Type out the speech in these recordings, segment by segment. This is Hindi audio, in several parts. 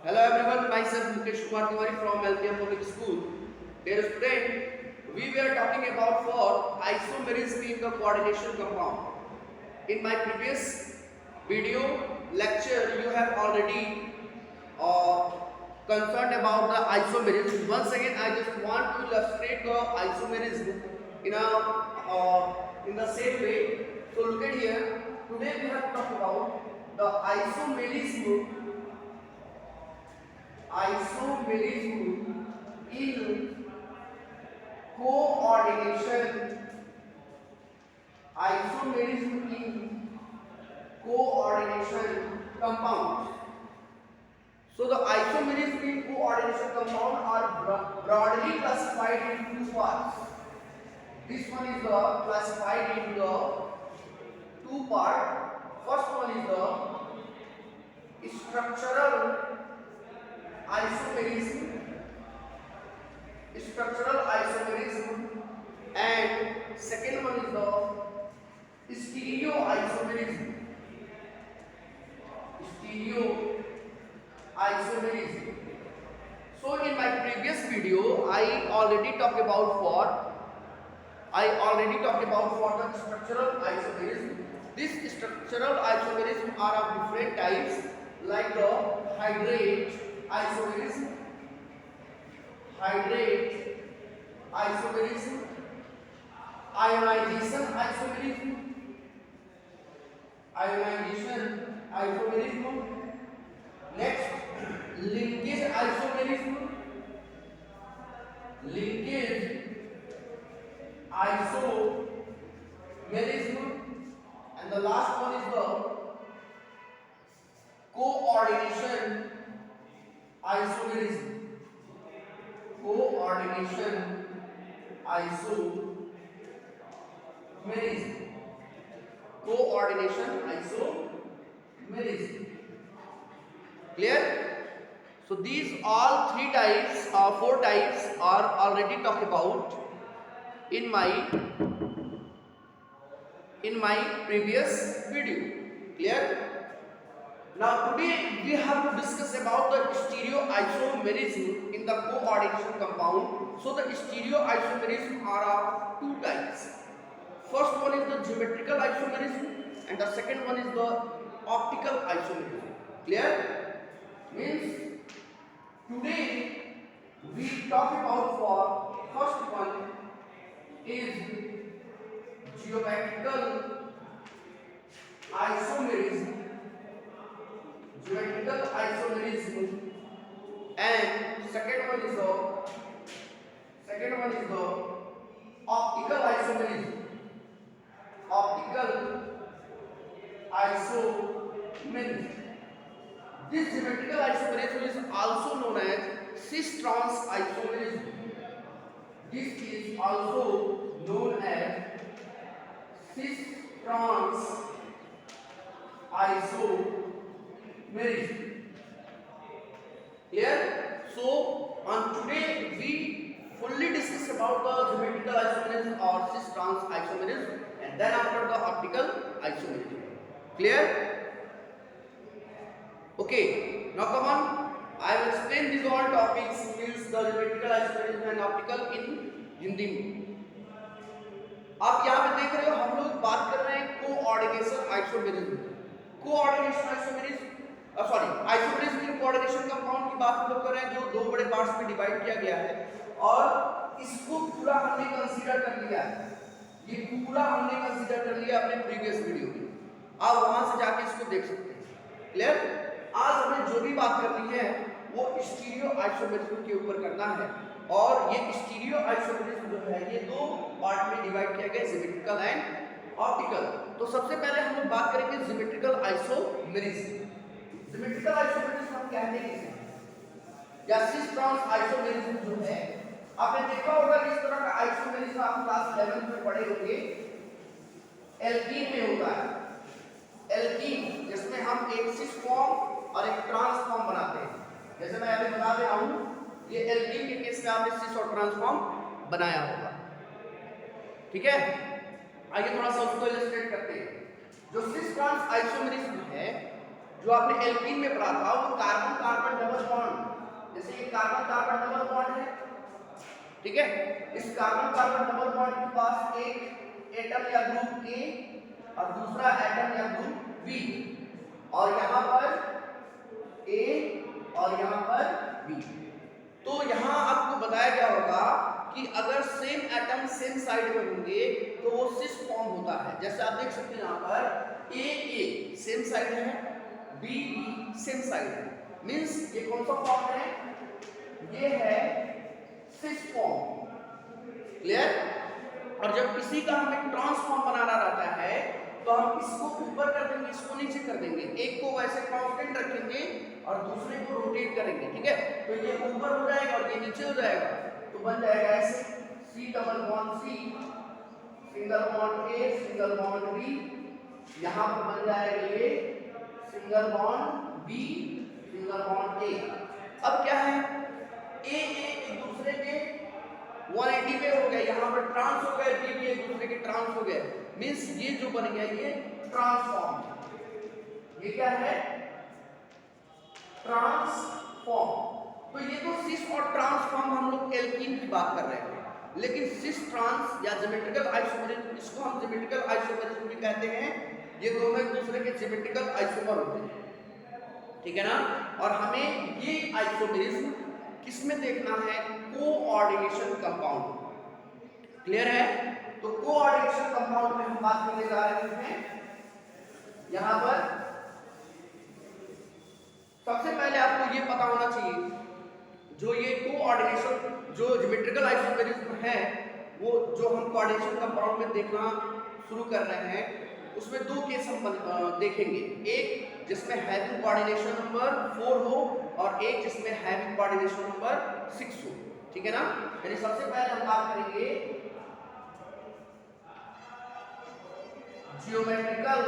Hello everyone, myself Mukesh Kumar Tiwari from LPM Public School. Dear student, we were talking about for isomerism in the coordination compound. In my previous video lecture, you have already uh, concerned about the isomerism. Once again, I just want to illustrate the isomerism in the same way. So look at here. Today we have talked about the isomerism in coordination. Isomerism in coordination compounds. So the isomerism in coordination compound are broadly classified into two parts. This one is the classified into the two part. First one is the structural isomerism, and second one is the stereoisomerism. So in my previous video I already talked about for the structural isomerism. These structural isomerism are of different types, like the hydrate isomerism, ionization isomerism, next linkage isomerism, and the last one is the coordination isomerism. Clear? So these all four types are already talked about in my previous video. Clear? Now today we have to discuss about the stereoisomerism in the coordination compound. So the stereoisomerism are of two types. First one is the geometrical isomerism and the second one is the optical isomerism. Clear? Means today we talk about for first one is geometrical isomerism, and second one is the optical isomerism. This geometrical isomerism is also known as cis-trans isomerism. This is also known as cis-trans isomerism. Clear? So on today we fully discuss about the geometrical isomerism or cis-trans isomerism, and then after the optical isomerism. Clear? Okay, now come on. I will explain these all topics, means the geometrical isomerism and optical in Hindi में. आप यहाँ पे देख रहे हो हम लोग बात कर रहे हैं coordination isomerism. Coordination isomerism isomerism in coordination compound की बात हम लोग कर रहे हैं जो दो बड़े पार्ट्स में डिवाइड किया गया है और इसको पूरा हमने कंसीडर कर लिया है. ये पूरा हमने कंसीडर कर लिया अपने प्रीवियस वीडियो में. आप वहां से जाके इसको देख सकते हैं. क्लियर? आज हमें जो भी बात करनी है वो स्टीरियो आइसोमेरिज्म के ऊपर करना है, और ये स्टीरियो आइसोमेरिज्म जो है ये दो पार्ट में डिवाइड किया गया, सिमेट्रिकल एंड ऑप्टिकल. तो सबसे पहले हम लोग बात करेंगे सिमेट्रिकल आइसोमेरिज्म. सिमेट्रिकल आइसोमेरिज्म हम कहते हैं या cis-trans आइसोमेरिज्म जो है, आपने देखा होगा कि इस तरह का आइसोमेरिज्म आप क्लास 11 में पढ़े होंगे. एल्कीन में होता है. एल्कीन जिसमें हम एक सिस फॉर्म और एक ट्रांस फॉर्म बनाते हैं. जैसे मैं अभी बता दे रहा हूं, ये एल्कीन के केस में आपने सिस और ट्रांस फॉर्म बनाया होगा. ठीक है, आइए थोड़ा सा उसको इलस्ट्रेट करते हैं. जो cis-trans आइसोमेरिज्म है जो आपने एल्कीन में पढ़ा था वो कार्बन कार्बन डबल बॉन्ड, जैसे ये कार्बन कार्बन डबल बॉन्ड है, ठीक है। इस कार्बन कार्बन डबल बॉन्ड के पास एक एटम या ग्रुप ए और दूसरा एटम या ग्रुप बी, और यहाँ पर ए और यहाँ पर बी। तो यहाँ आपको बताया गया होगा कि अगर सेम एटम सेम साइड में होंगे तो वो सिस फॉर्म होता है। जैसे आप देख सकते हैं यहाँ पर ए सेम साइड है, बी सेम साइड है, मींस ये कौन सा फॉर्म है, ये है सिस फॉर्म। क्लियर? और जब किसी का हमें ट्रांसफॉर्म बनाना रहता है तो हम इसको ऊपर कर देंगे, इसको नीचे कर देंगे, एक को वैसे कांस्टेंट रखेंगे और दूसरे को रोटेट करेंगे, ठीक है। तो ये ऊपर हो जाएगा और ये नीचे हो जाएगा, तो बन जाएगा ऐसे C double bond C, single bond A, single bond B, यहाँ पर बन जाएगा ये single bond B, single bond A। अब क्या है, A एक दूसरे के 180 पे हो गया, यहाँ पर ट्रांस हो गया, B एक दूसरे के ट्रांस हो गए, मींस ये जो बन गया ये ट्रांसफॉर्म। ये क्या है, ट्रांसफॉर्म। तो ये तो सिस और ट्रांसफॉर्म हम लोग एल्कीन की बात कर रहे हैं, लेकिन सिस ट्रांस या ज्योमेट्रिकल आइसोमरिज्म, इसको हम ज्योमेट्रिकल आइसोमरिज्म भी कहते हैं। ये दोनों एक दूसरे के ज्योमेट्रिकल आइसोमर होते हैं, ठीक है ना। और हमें ये आइसोमरिज्म किसमें देखना है, कोऑर्डिनेशन कंपाउंड। क्लियर है? तो कोऑर्डिनेशन कंपाउंड में हम बात करने जा रहे हैं। यहां पर सबसे पहले आपको ये पता होना चाहिए, जो ये कोऑर्डिनेशन जो ज्योमेट्रिकल आइसोमरिज्म है, वो जो हम कोऑर्डिनेशन कंपाउंड में देखना शुरू कर रहे हैं, उसमें दो केस हम देखेंगे। एक जिसमें हैविंग कोऑर्डिनेशन नंबर 4 हो और एक जिसमें हैविंग कोऑर्डिनेशन नंबर 6 हो, ठीक है ना। यानी सबसे पहले हम बात करेंगे geometrical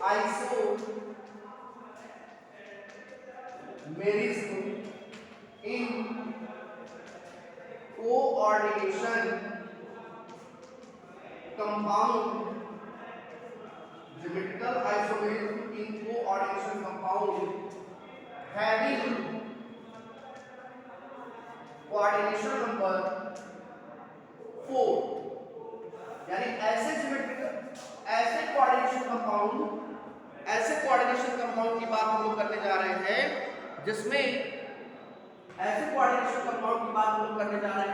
isomerism in coordination compound, geometrical isomerism in coordination compound having coordination number 4, यानी ऐसे ज्योमेट्रिकल ऐसे कोऑर्डिनेशन कंपाउंड की बात हम लोग करने जा रहे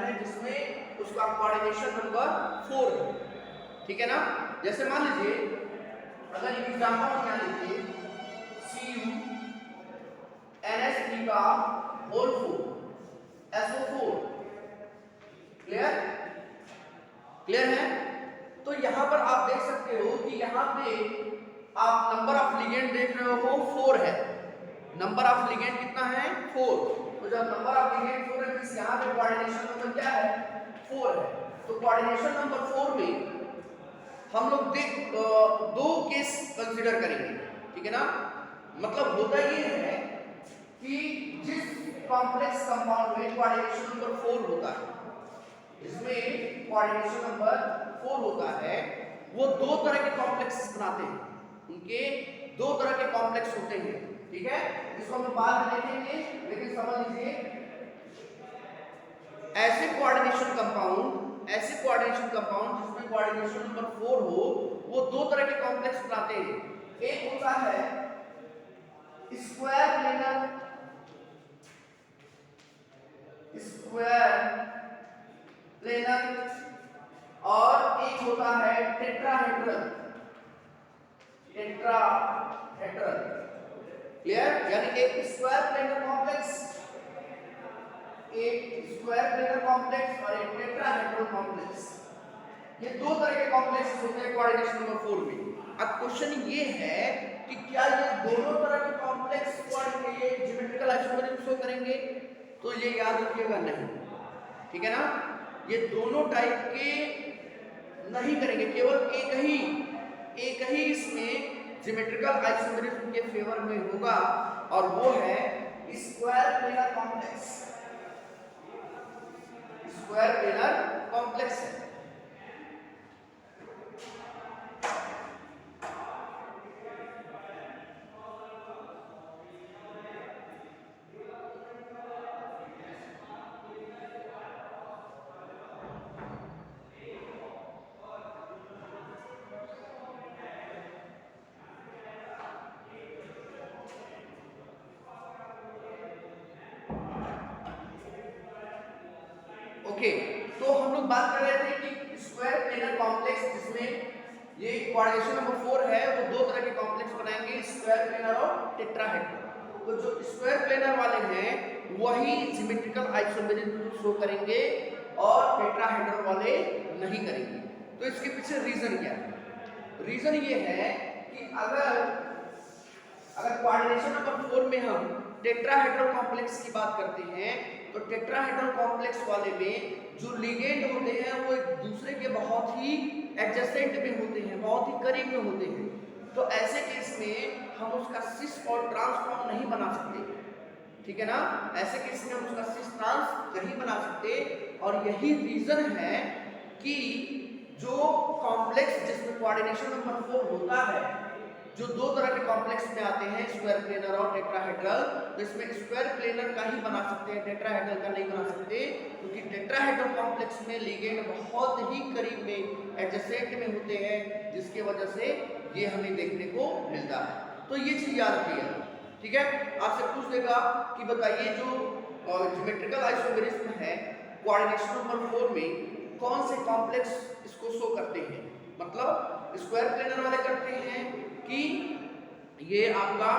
हैं जिसमें उसका कोऑर्डिनेशन नंबर 4 है, ठीक है ना। जैसे मान लीजिए, अगर एग्जांपल हम यहाँ लिखिए CuNH3 का होल 4 SO4। क्लियर है? तो यहाँ पर आप देख सकते हो कि यहाँ पे आप नंबर ऑफ लिगेंड देख रहे हो 4 है। नंबर ऑफ लिगेंड कितना है, 4। तो जब नंबर ऑफ लिगेंड 4 है, तो यहाँ पे कोऑर्डिनेशन नंबर क्या है, 4 है। तो कोऑर्डिनेशन नंबर 4 में हम लोग दो केस कंसीडर करेंगे, ठीक है ना। मतलब होता ये है कि जिस कॉम्प्लेक्स कंपाउंड में कोऑर्डिनेशन नंबर 4 होता है, इसमें कोऑर्डिनेशन नंबर 4 होता है, वो दो तरह के कॉम्प्लेक्स बनाते हैं, उनके दो तरह के कॉम्प्लेक्स होते हैं, ठीक है। इसको हम बाद में देखेंगे, लेकिन समझ लीजिए ऐसे कोऑर्डिनेशन कंपाउंड जिसमें कोऑर्डिनेशन नंबर 4 हो, वो दो तरह के कॉम्प्लेक्स बनाते हैं। एक होता है स्क्वायर प्लेनर और एक होता है टेट्राहेड्रल। क्लियर? यानी एक स्क्वायर प्लेनर कॉम्प्लेक्स और एक टेट्राहेड्रल कॉम्प्लेक्स। ये दो तरह के कॉम्प्लेक्स होते हैं कोऑर्डिनेशन नंबर 4 में। अब क्वेश्चन ये है कि क्या ये दोनों तरह के complex coordinate geometrical isomerism show करेंगे? तो ये याद रखिएगा, नहीं, ठीक है ना। ये दोनों टाइप के नहीं करेंगे, केवल एक ही इसमें ज्योमेट्रिकल आइसोमेरिज्म के फेवर में होगा, और वो है स्क्वायर प्लेनर कॉम्प्लेक्स है। ओके, तो हम लोग बात कर रहे थे कि स्क्वायर प्लेनर कॉम्प्लेक्स जिसमें ये कोऑर्डिनेशन नंबर 4 है, वो दो तरह के कॉम्प्लेक्स बनाएंगे, स्क्वायर प्लेनर और टेट्राहेड्रल। तो जो स्क्वायर प्लेनर वाले हैं वही सिमेट्रिकल आइसोमेरिज्म शो करेंगे और टेट्राहेड्रल वाले नहीं करेंगे। तो इसके पीछे रीजन क्या है? रीजन ये है कि अगर कोऑर्डिनेशन नंबर 4 में हम टेट्राहेड्रल कॉम्प्लेक्स की बात करते हैं तो टेट्राहेड्रल कॉम्प्लेक्स वाले में जो लिगेंड होते हैं वो एक दूसरे के बहुत ही एडजेसेंट में होते हैं, बहुत ही करीब में होते हैं। तो ऐसे केस में हम उसका सिस और ट्रांसफॉर्म नहीं बना सकते, ठीक है ना? ऐसे केस में हम उसका सिस ट्रांस नहीं बना सकते और यही रीजन है कि जो कॉम्प्लेक्स जिसमें कोऑर्डिनेशन नंबर 4 होता है, जो दो तरह के कॉम्प्लेक्स में आते हैं स्क्वायर प्लेनर और टेट्राहेड्रल, तो इसमें स्क्वायर प्लेनर का ही बना सकते हैं, टेट्राहेड्रल का नहीं बना सकते, क्योंकि टेट्राहेड्रल कॉम्प्लेक्स में लिगेंड बहुत ही करीब में एडजेसेंट में होते हैं, जिसकी वजह से ये हमें देखने को मिलता है। तो ये चीज याद रखिएगा, ठीक है? आपसे पूछ देगा कि बताइए जो ज्योमेट्रिकल आइसोमेरिज्म है कोऑर्डिनेशन नंबर 4 में कौन से कॉम्प्लेक्स इसको शो करते हैं, मतलब स्क्वायर प्लेनर वाले करते हैं कि ये आपका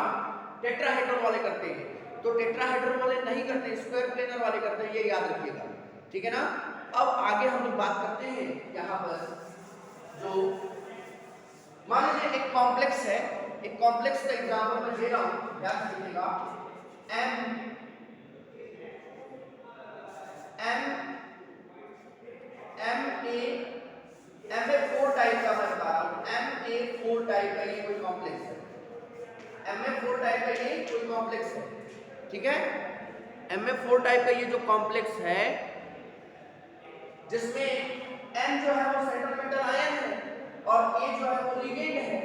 टेट्राहेड्रल वाले करते हैं? तो टेट्राहेड्रल वाले नहीं करते, स्क्वायर प्लेनर वाले करते हैं, ये याद रखिएगा, ठीक है ना? अब आगे हम लोग बात करते हैं यहाँ पर जो मान लीजिए एक कॉम्प्लेक्स है, एक कॉम्प्लेक्स का एग्जांपल मैं दे रहा हूं, याद रखिएगा MA4 टाइप का मैं बता रहा हूं, MA4 टाइप का ये कोई कॉम्प्लेक्स है, MA4 टाइप का ये कोई कॉम्प्लेक्स है, ठीक है? MA4 टाइप का ये जो कॉम्प्लेक्स है जिसमें M जो है वो सेंट्रल मेटल आयन है और A जो है वो लिगेंड है,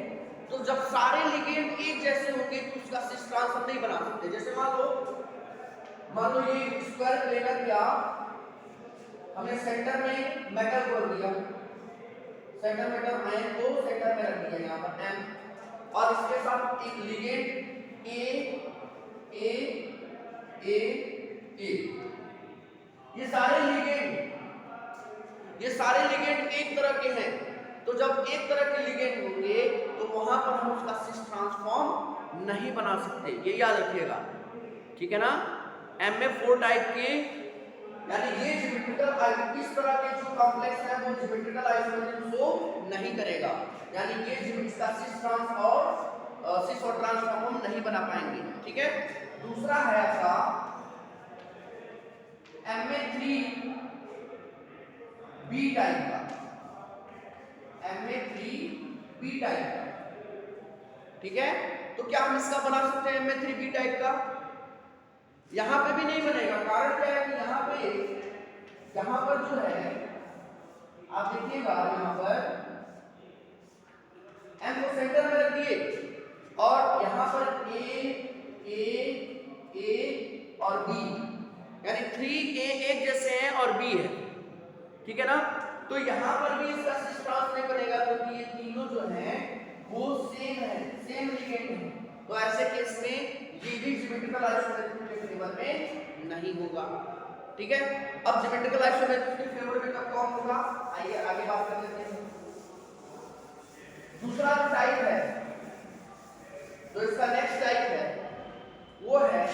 तो जब सारे लिगेंड एक जैसे होंगे तो उसका सिस ट्रांस हम नहीं बना सकते। जैसे मान लो ये स्क्वायर प्लेनर क्या, हमने सेंटर में मेटल को रख दिया, सेंटर मेटल आयन को सेंटर में रख दिया यहाँ पर M, और इसके साथ एक लिगेंड A, ये सारे लिगेंड एक तरह के हैं, तो जब एक तरह के लिगेंड होंगे तो वहां पर हम उसका सिस ट्रांसफॉर्म नहीं बना सकते, ये याद रखिएगा, ठीक है ना? MA4 टाइप के यानी ये ज्योमेट्रिकल इस तरह के जो कॉम्प्लेक्स है वो ज्योमेट्रिकल आइसोमेरिज्म शो नहीं करेगा, यानी ये इसका सिस और ट्रांसफॉर्म हम नहीं बना पाएंगे, ठीक है? दूसरा है आपका MA3B टाइप का, MA3B टाइप का, ठीक है? तो क्या हम इसका बना सकते हैं MA3B टाइप का? यहां पे भी नहीं बनेगा। कारण क्या है कि यहां पर जो है आप देखिएगा, यहां पर M को सेंटर में रख दिए और यहां पर A और B, यानी 3A एक जैसे हैं और B है, ठीक है ना? तो यहां पर भी इसका सिस ट्रांस नहीं बनेगा क्योंकि ये तीनों जो हैं वो सेम है, सेम लिगेंड है। तो ऐसे केस में ये भी ज्योमेट्रिकल आइसोमेरिज्म के फेवर में नहीं होगा, ठीक है? अब ज्योमेट्रिकल आइसोमेरिज्म के फेवर में कब कौन होगा, आइए आगे बात कर लेते हैं। दूसरा जो टाइप है, तो इसका नेक्स्ट टाइप है वो है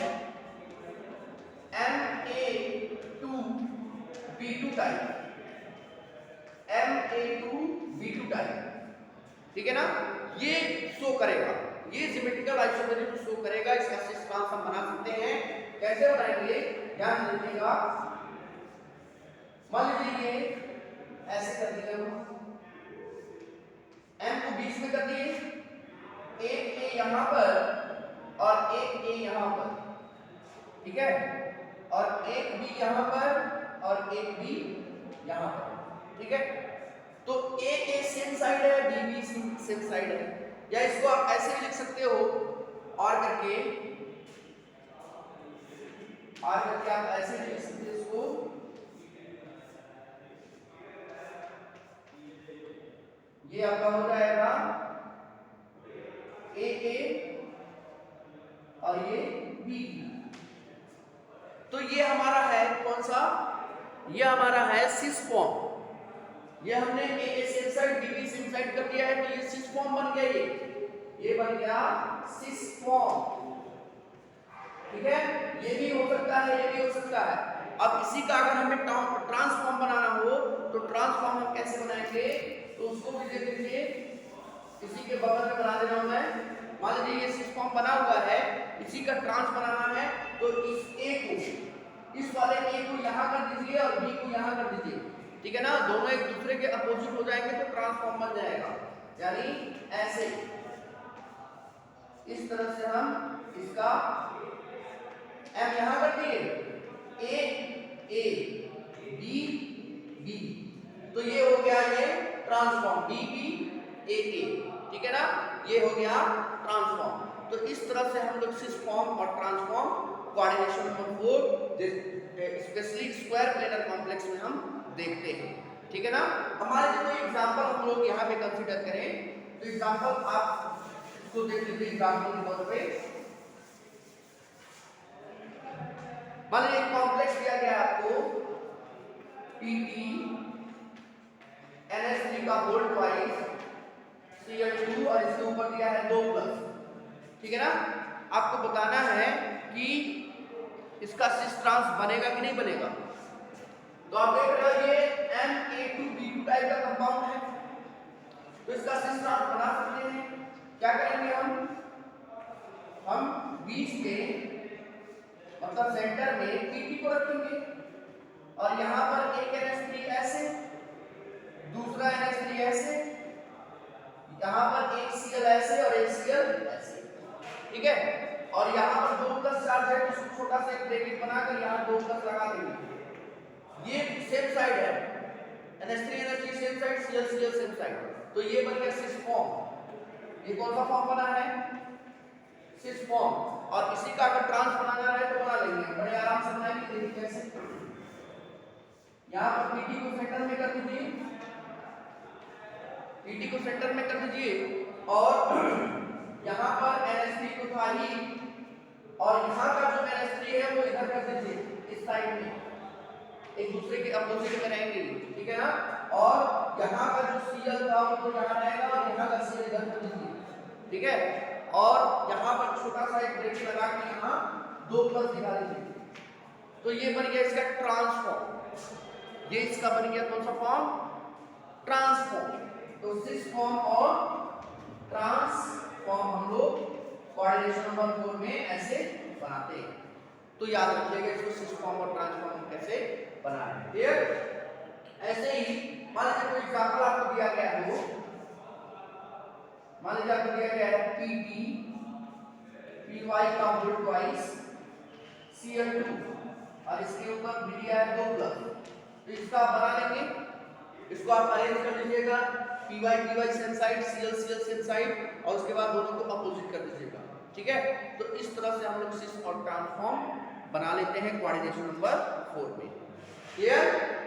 MA2B2 टाइप, MA2B2 टाइप, ठीक है ना? ये शो करेगा, ये ज्योमेट्रिकल आइसोमेरिज्म शो करेगा, इसका सिस ट्रांस हम बना सकते हैं। कैसे बनाएंगे ध्यान रखिएगा, मान लीजिए ये ऐसे कर दिया, M को बीच में कर दिए, एक A यहां पर और एक A यहां पर, ठीक है? और एक B यहां पर और एक B यहां पर, ठीक है? तो A सेम साइड है, B सेम साइड है, या इसको आप ऐसे भी लिख सकते हो, और करके आप ऐसे लिख सकते हो इसको, ये आपका हो जाएगा A और ये B। तो ये हमारा है कौन सा ये हमारा है सिस फॉर्म। ये हमने A same side B same side कर दिया है, तो ये सिस फॉर्म बन गया। ये बन गया सिस फॉर्म। ठीक है, ये भी हो सकता है, ये भी हो सकता है। अब इसी का अगर हमें ट्रांसफॉर्म बनाना हो तो ट्रांसफॉर्म हम कैसे बनाएंगे, तो उसको भी देख लीजिए, इसी के बगल में बना दे रहा हूं मैं। मान लीजिए ये सिस फॉर्म बना हुआ है, इसी का ट्रांस बनाना है, तो इस ए को, इस वाले ए को यहां कर दीजिए और बी को यहां कर दीजिए। ठीक है ना, दोनों एक दूसरे के अपोजिट हो जाएंगे तो ट्रांसफॉर्म बन जाएगा। यानी ऐसे इस तरह से हम इसका एम यहां कर दिए, ए बी बी, तो ये हो गया ये ट्रांसफॉर्म बी बी ए। ठीक है ना, ये हो गया ट्रांसफॉर्म। तो इस तरह से हम लोग सिस फॉर्म और transform coordination number 4 specially square planar complex में हम देखते हैं। ठीक है ना, हमारे जो कोई एग्जांपल हम लोग यहाँ पे कंसीडर करें, तो एग्जांपल आप इसको देख लीजिए। एग्जांपल के तौर पे मान लीजिए एक कॉम्प्लेक्स दिया गया है आपको पीटी NH3 का होल ट्वाइस Cl2 और इसके ऊपर दिया है 2+। ठीक है ना, आपको बताना है कि इसका सिस ट्रांस बनेगा कि नहीं बनेगा। तो आप देख रहे हो ये Na2B2 टाइप का कंपाउंड है, तो इसका सिस ट्रांस बना सकते हैं। क्या करेंगे हम बीच में मतलब सेंटर में Pt को रखेंगे और यहां पर एक NH3 ऐसे, दूसरा NH3 ऐसे, यहां पर एक Cl ऐसे और एक Cl ऐसे। ठीक है, और यहां पर 2+ चार्ज है, तो छोटा सा एक ब्रैकेट बनाकर यहां 2+ लगा देंगे। ये सेम साइड है, NH3 same side, Cl same side, तो ये बन गया सिस फॉर्म। ये कौन सा फॉर्म बना है, सिस फॉर्म। और इसी का अगर ट्रांस बनाना है तो बना लेंगे, बड़े आराम से बनाएंगे। देखिए कैसे, यहां पर Pt को सेंटर में कर दीजिए, Pt को सेंटर में कर दीजिए, और यहां पर NH3 को खाली, और यहां का जो NH3 है वो इधर कर दीजिए, इस साइड में, एक दूसरे के अपोजिट में रहेंगे। ठीक है ना, और यहां का जो Cl था वो यहां रहेगा और यहां का Cl इधर कर दीजिए। ठीक है, और यहां पर छोटा सा एक ब्रैकेट लगा के यहां 2+ दिखा दीजिए, तो ये बन गया इसका ट्रांसफॉर्म। ये इसका बन गया कौन सा फॉर्म, ट्रांसफॉर्म। तो सिस फॉर्म और ट्रांसफॉर्म हम लोग कोऑर्डिनेशन नंबर 4 में ऐसे बनाते हैं। तो याद रखिएगा इसको, सिस फॉर्म और ट्रांसफॉर्म कैसे बनाना है। ठीक, ऐसे ही मान लीजिए कोई एग्जांपल आपको दिया गया हो, मान लीजिए आपको दिया गया है Pt Py का होल ट्वाइस Cl2 और इसके ऊपर भी दिया है 2+, तो इसका आप बना लेंगे। इसको आप अरेंज कर लीजिएगा, Py same side, Cl same side, और उसके बाद दोनों को अपोजिट कर दीजिएगा। ठीक है, तो इस तरह से हम लोग सिस और ट्रांसफॉर्म बना लेते हैं कोऑर्डिनेशन नंबर 4 में। क्लियर।